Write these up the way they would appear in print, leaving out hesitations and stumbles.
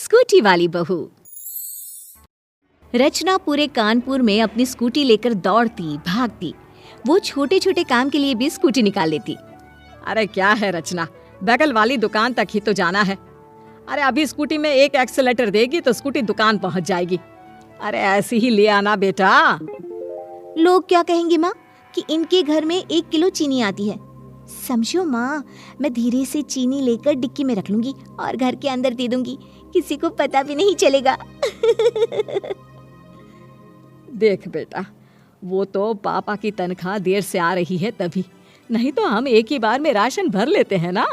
Scooty वाली बहू। रचना पूरे कानपुर में अपनी स्कूटी लेकर दौड़ती भागती। वो छोटे छोटे काम के लिए भी स्कूटी निकाल लेती। अरे क्या है रचना, बगल वाली दुकान तक ही तो जाना है। अरे अभी स्कूटी में एक एक्सीलेटर देगी तो स्कूटी दुकान पहुंच जाएगी। अरे ऐसे ही ले आना बेटा। लोग क्या कहेंगे माँ कि इनके घर में 1 किलो चीनी आती है। समझो माँ, मैं धीरे से चीनी लेकर डिक्की में रख लूंगी और घर के अंदर दे दूंगी, किसी को पता भी नहीं चलेगा। देख बेटा, वो तो पापा की तनख्वाह देर से आ रही है तभी, नहीं तो हम एक ही बार में राशन भर लेते हैं ना।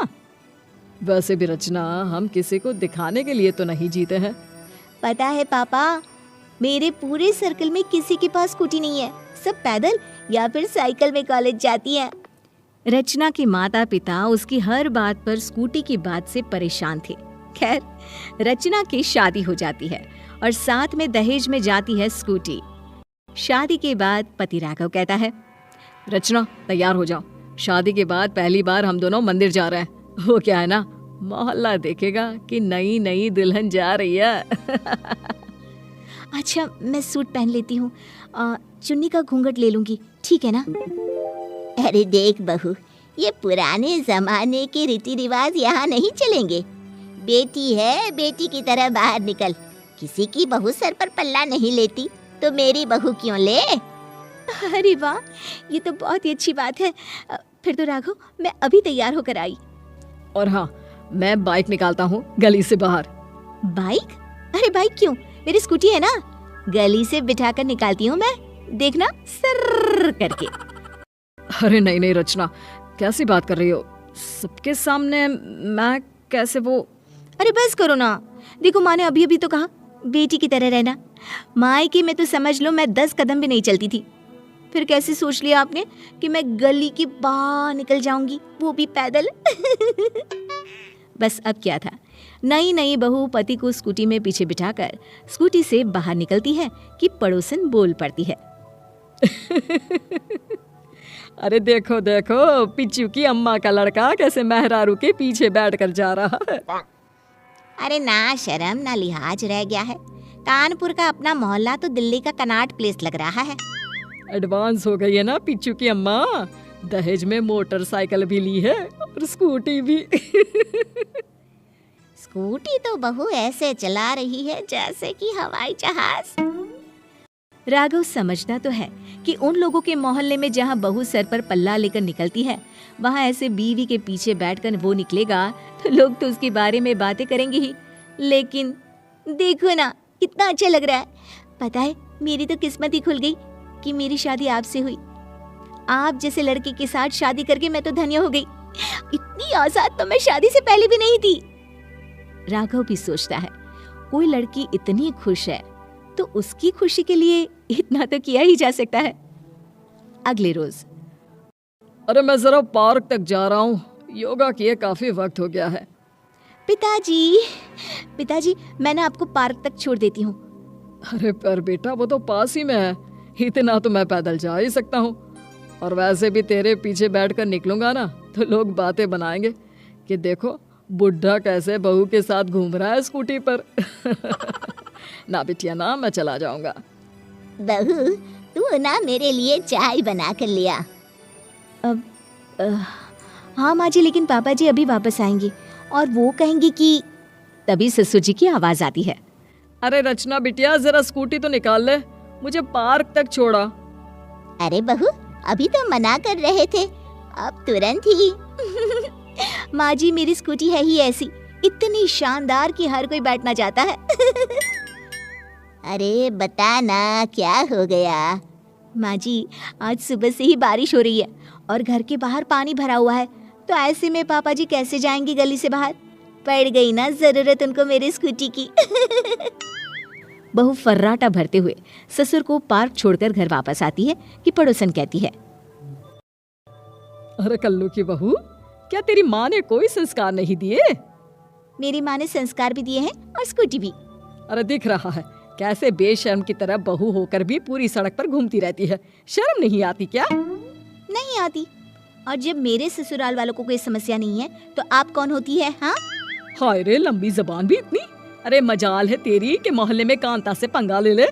वैसे भी रचना, हम किसी को दिखाने के लिए तो नहीं जीते हैं। पता है पापा, मेरे पूरे सर्कल में किसी के पास स्कूटी नहीं है, सब पैदल या फिर साइकिल में कॉलेज जाती हैं। रचना के माता पिता उसकी हर बात पर स्कूटी की बात से परेशान थे। खैर, रचना की शादी हो जाती है और साथ में दहेज में जाती है स्कूटी। शादी के बाद पति राघव कहता है, रचना तैयार हो जाओ, शादी के बाद पहली बार हम दोनों मंदिर जा रहे हैं। वो क्या है ना, मोहल्ला देखेगा कि नई नई दुल्हन जा रही है। अच्छा मैं सूट पहन लेती हूँ, चुन्नी का घूंघट ले लूंगी, ठीक है ना? अरे देख बहू, ये पुराने जमाने के रीति रिवाज यहाँ नहीं चलेंगे। बेटी है, बेटी की तरह बाहर निकल। किसी की बहू सर पर पल्ला नहीं लेती तो मेरी बहू क्यों ले? अरे वाह, ये तो बहुत ही अच्छी बात है। फिर तो राघव, मैं अभी तैयार होकर आई। और हाँ, मैं बाइक निकालता हूँ गली से बाहर। बाइक? अरे बाइक क्यों, मेरी स्कूटी है ना, गली से बिठाकर निकालती हूँ मैं, देखना सर्र करके। अरे नहीं नहीं रचना, कैसी बात कर रही हो, सबके सामने मैं कैसे वो। अरे बस करो ना, देखो माँ ने अभी अभी तो कहा बेटी की तरह रहना। मायके में तो समझ लो मैं 10 कदम भी नहीं चलती थी, फिर कैसे सोच लिया आपने कि मैं गली के बाहर निकल जाऊंगी, वो भी पैदल। बस अब क्या था, नई नई बहू पति को स्कूटी में पीछे बिठाकर स्कूटी से बाहर निकलती है कि पड़ोसन बोल पड़ती है। अरे देखो देखो, पिच्चू की अम्मा का लड़का कैसे मेहरारू के पीछे बैठकर जा रहा है। अरे ना शर्म ना लिहाज रह गया है। कानपुर का अपना मोहल्ला तो दिल्ली का कनॉट प्लेस लग रहा है। एडवांस हो गई है ना पिच्चू की अम्मा, दहेज में मोटरसाइकिल भी ली है और स्कूटी भी। स्कूटी तो बहू ऐसे चला रही है जैसे कि हवाई जहाज। राघव समझता तो है कि उन लोगों के मोहल्ले में जहाँ बहू सर पर पल्ला लेकर निकलती है, वहाँ ऐसे बीवी के पीछे बैठकर वो निकलेगा तो लोग तो उसके बारे में बातें करेंगे ही। लेकिन देखो ना, कितना अच्छा लग रहा है। पता है, मेरी तो किस्मत ही खुल गई कि मेरी शादी आपसे हुई। आप जैसे लड़के के साथ शादी करके मैं तो धन्य हो गई। इतनी आजाद तो मैं शादी से पहले भी नहीं थी। राघव भी सोचता है, कोई लड़की इतनी खुश है तो उसकी खुशी के लिए इतना तो किया ही जा सकता है। अगले रोज, अरे मैं जरा पार्क तक जा रहा हूँ, योगा किए काफी वक्त हो गया है। पिताजी मैं ना आपको पार्क तक छोड़ देती हूँ। अरे पर बेटा, वो तो पास ही में है, इतना तो मैं पैदल जा ही सकता हूँ। और वैसे भी तेरे पीछे बैठकर निकलूंगा ना तो लोग बातें बनाएंगे कि देखो बुढ़ा कैसे बहू के साथ घूम रहा है स्कूटी पर। ना बिटिया ना, मैं चला जाऊंगा। बहू तू ना मेरे लिए चाय बना कर लिया। हाँ माँ जी, लेकिन पापा जी अभी वापस आएंगे और वो कहेंगे कि। तभी ससुर जी की आवाज आती है, अरे रचना बिटिया, जरा स्कूटी तो निकाल ले, मुझे पार्क तक छोड़ा। अरे बहू, अभी तो मना कर रहे थे, अब तुरंत ही। माँ जी मेरी स्कूटी है ही ऐसी, इतनी शानदार कि हर कोई बैठना चाहता है। अरे बता ना, क्या हो गया? माँ जी, आज सुबह से ही बारिश हो रही है और घर के बाहर पानी भरा हुआ है, तो ऐसे में पापा जी कैसे जाएंगे गली से बाहर? पड़ गई ना जरूरत उनको मेरी स्कूटी की। बहू फर्राटा भरते हुए ससुर को पार्क छोड़कर घर वापस आती है कि पड़ोसन कहती है, अरे कल्लू की बहू, क्या तेरी माँ ने कोई संस्कार नहीं दिए? मेरी माँ ने संस्कार भी दिए हैं और स्कूटी भी। अरे दिख रहा है कैसे बेशर्म की तरह बहू होकर भी पूरी सड़क पर घूमती रहती है, शर्म नहीं आती क्या? नहीं आती। और जब मेरे ससुराल वालों को कोई समस्या नहीं है तो आप कौन होती है? हाँ हाय रे, लंबी जबान भी इतनी, अरे मजाल है तेरी कि मोहल्ले में कांता से पंगा ले ले।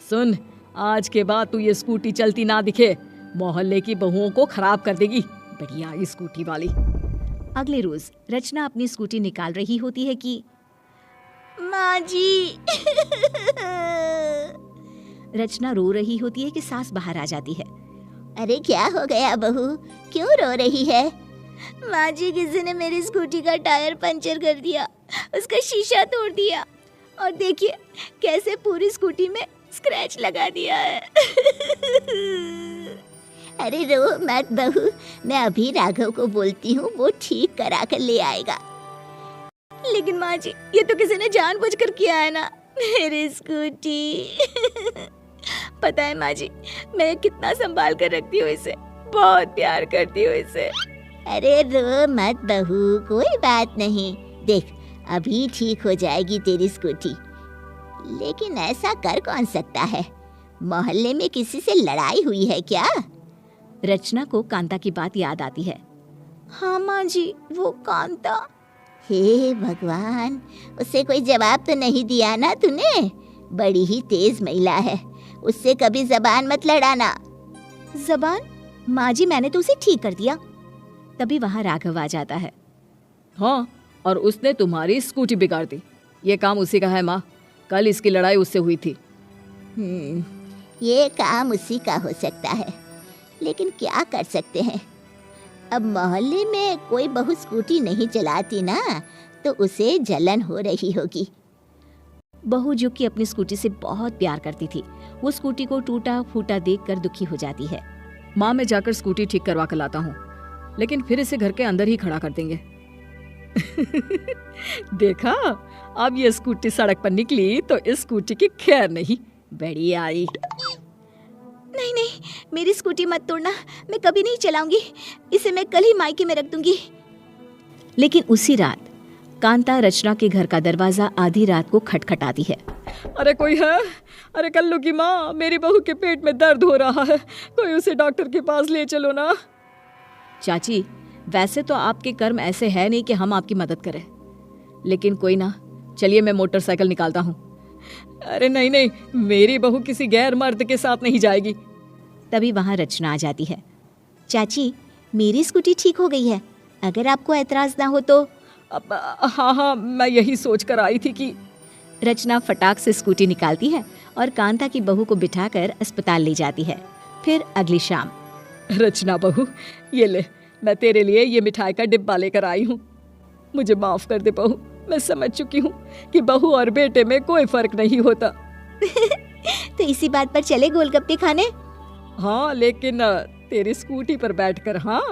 सुन, आज के बाद तू ये स्कूटी चलती ना दिखे, मोहल्ले की बहुओं को खराब कर देगी। बढ़िया ये स्कूटी वाली। अगले रोज रचना अपनी स्कूटी निकाल रही होती है कि माँ जी। रचना रो रही होती है कि सास बाहर आ जाती है। अरे क्या हो गया बहू, क्यों रो रही है? माँ जी, किसी ने मेरी स्कूटी का टायर पंचर कर दिया, उसका शीशा तोड़ दिया और देखिए कैसे पूरी स्कूटी में स्क्रैच लगा दिया है। अरे रो मत बहू, मैं अभी राघव को बोलती हूँ, वो ठीक करा कर ले आएगा। लेकिन माँ जी, ये तो किसी ने जानबूझकर किया है ना, मेरी स्कूटी। पता है माँ जी, मैं कितना संभाल कर रखती हूँ इसे, बहुत प्यार करती हूँ इसे। अरे रो मत बहू, कोई बात नहीं, देख अभी ठीक हो जाएगी तेरी स्कूटी। लेकिन ऐसा कर कौन सकता है? मोहल्ले में किसी से लड़ाई हुई है क्या? रचना को कांता की बात याद आती है। हाँ माँ जी, वो कांता। हे भगवान, उससे कोई जवाब तो नहीं दिया ना तूने? बड़ी ही तेज महिला है, उससे कभी जबान मत लड़ाना। जबान? माँ जी, मैंने तो उसे ठीक कर दिया। तभी वहाँ राघव आ जाता है। हाँ, और उसने तुम्हारी स्कूटी बिगाड़ दी। ये काम उसी का है माँ, कल इसकी लड़ाई उससे हुई थी। ये काम उसी का हो सकता है, लेकिन क्या कर सकते हैं? अब मोहल्ले में कोई बहू स्कूटी नहीं चलाती ना, तो उसे जलन हो रही होगी। बहू जो कि अपनी स्कूटी से बहुत प्यार करती थी, वो स्कूटी को टूटा फूटा देखकर दुखी हो जाती है। माँ, मैं जाकर स्कूटी ठीक करवा कर लाता हूँ, लेकिन फिर इसे घर के अंदर ही खड़ा कर देंगे। देखा, अब ये स्कूटी सड़क पर निकली तो इस स्कूटी की खैर नहीं। बढ़िया आई। नहीं नहीं, मेरी स्कूटी मत तोड़ना, मैं कभी नहीं चलाऊंगी इसे, मैं कल ही मायके में रख दूंगी। लेकिन उसी रात कांता रचना के घर का दरवाजा आधी रात को खटखटाती है। अरे कोई है? अरे कल्लू की माँ, मेरी बहू के पेट में दर्द हो रहा है, कोई उसे डॉक्टर के पास ले चलो ना। चाची, वैसे तो आपके कर्म ऐसे है नहीं कि हम आपकी मदद करें, लेकिन कोई ना, चलिए मैं मोटरसाइकिल निकालता हूँ। अरे नहीं नहीं, मेरी बहू किसी गैर मर्द के साथ नहीं जाएगी। तभी वहाँ रचना आ जाती है। चाची, मेरी स्कूटी ठीक हो गई है, अगर आपको एतराज ना हो तो। हाँ, मैं यही सोच कर आई थी कि। रचना फटाक से स्कूटी निकालती है और कांता की बहू को बिठाकर अस्पताल ले जाती है। फिर अगली शाम। रचना बहू, ये ले, मैं तेरे लिए ये मिठाई का डिब्बा लेकर आई हूँ। मुझे माफ कर दे बहू, मैं समझ चुकी हूँ कि बहू और बेटे में कोई फर्क नहीं होता। तो इसी बात पर चले गोलगप्पे खाने? हाँ, लेकिन तेरी स्कूटी पर बैठकर। हाँ।